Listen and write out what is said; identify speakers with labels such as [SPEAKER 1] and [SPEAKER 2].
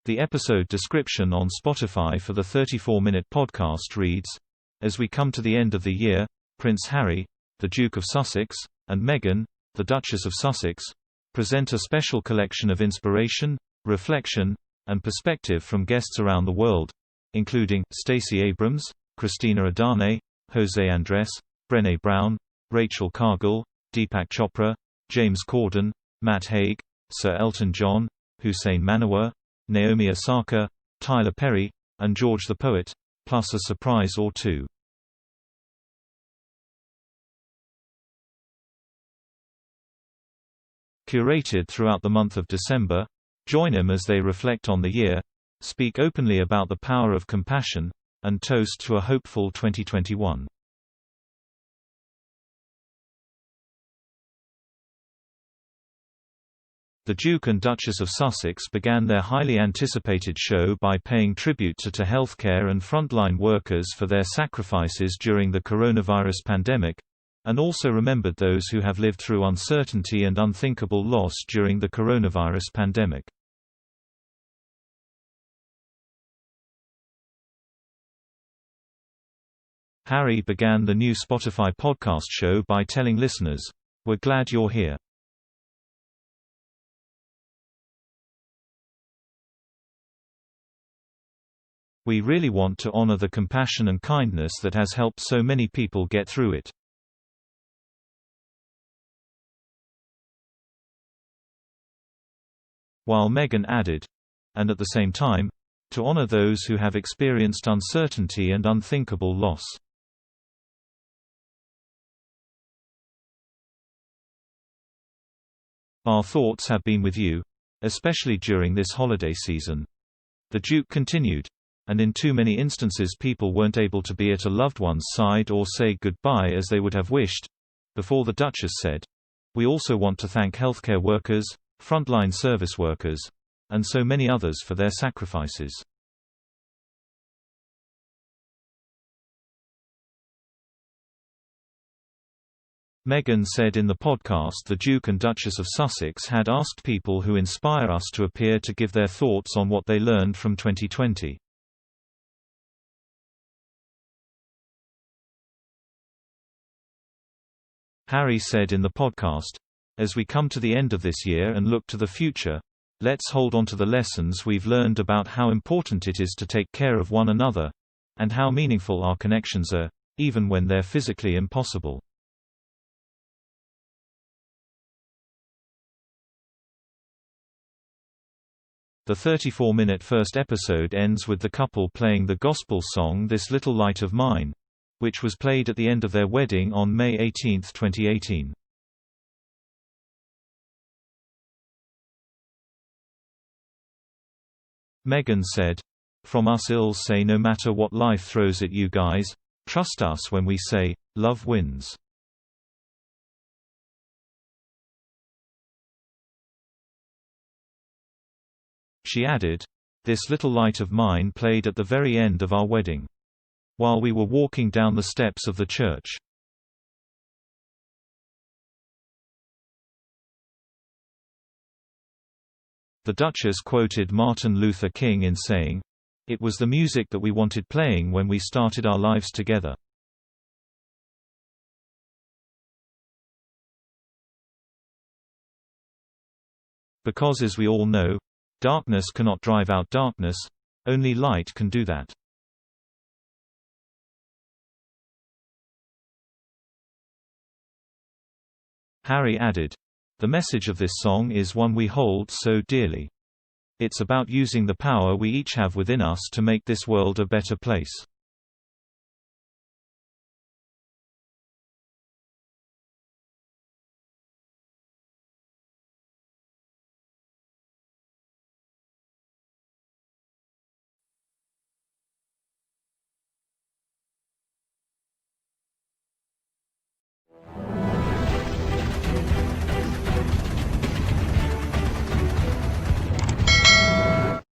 [SPEAKER 1] The episode description on Spotify for the 34-minute podcast reads, "As we come to the end of the year, Prince Harry, the Duke of Sussex, and Meghan, the Duchess of Sussex, present a special collection of inspiration, reflection, and perspective from guests around the world, including Stacey Abrams, Christina Adane, Jose Andres, Brené Brown, Rachel Cargill, Deepak Chopra, James Corden, Matt Haig, Sir Elton John, Hussein Manawer, Naomi Osaka, Tyler Perry, and George the Poet, plus a surprise or two." Curated throughout the month of December, join them as they reflect on the year, speak openly about the power of compassion, and toast to a hopeful 2021. The Duke and Duchess of Sussex began their highly anticipated show by paying tribute to healthcare and frontline workers for their sacrifices during the coronavirus pandemic, and also remembered those who have lived through uncertainty and unthinkable loss during the coronavirus pandemic. Harry began the new Spotify podcast show by telling listeners, "We're glad you're here. We really want to honor the compassion and kindness that has helped so many people get through it." While Meghan added, "And at the same time, to honor those who have experienced uncertainty and unthinkable loss." "Our thoughts have been with you, especially during this holiday season," the Duke continued, "and in too many instances people weren't able to be at a loved one's side or say goodbye as they would have wished." Before the Duchess said, "We also want to thank healthcare workers, frontline service workers, and so many others for their sacrifices." Meghan said in the podcast the Duke and Duchess of Sussex had asked people who inspire us to appear to give their thoughts on what they learned from 2020. Harry said in the podcast, "As we come to the end of this year and look to the future, let's hold on to the lessons we've learned about how important it is to take care of one another, and how meaningful our connections are, even when they're physically impossible." The 34-minute first episode ends with the couple playing the gospel song "This Little Light of Mine," which was played at the end of their wedding on May 18, 2018. Meghan said, "From us I'll say no matter what life throws at you guys, trust us when we say, love wins." She added, "This little light of mine played at the very end of our wedding, while we were walking down the steps of the church." The Duchess quoted Martin Luther King in saying, "It was the music that we wanted playing when we started our lives together." Because as we all know, darkness cannot drive out darkness, only light can do that. Harry added, "The message of this song is one we hold so dearly. It's about using the power we each have within us to make this world a better place."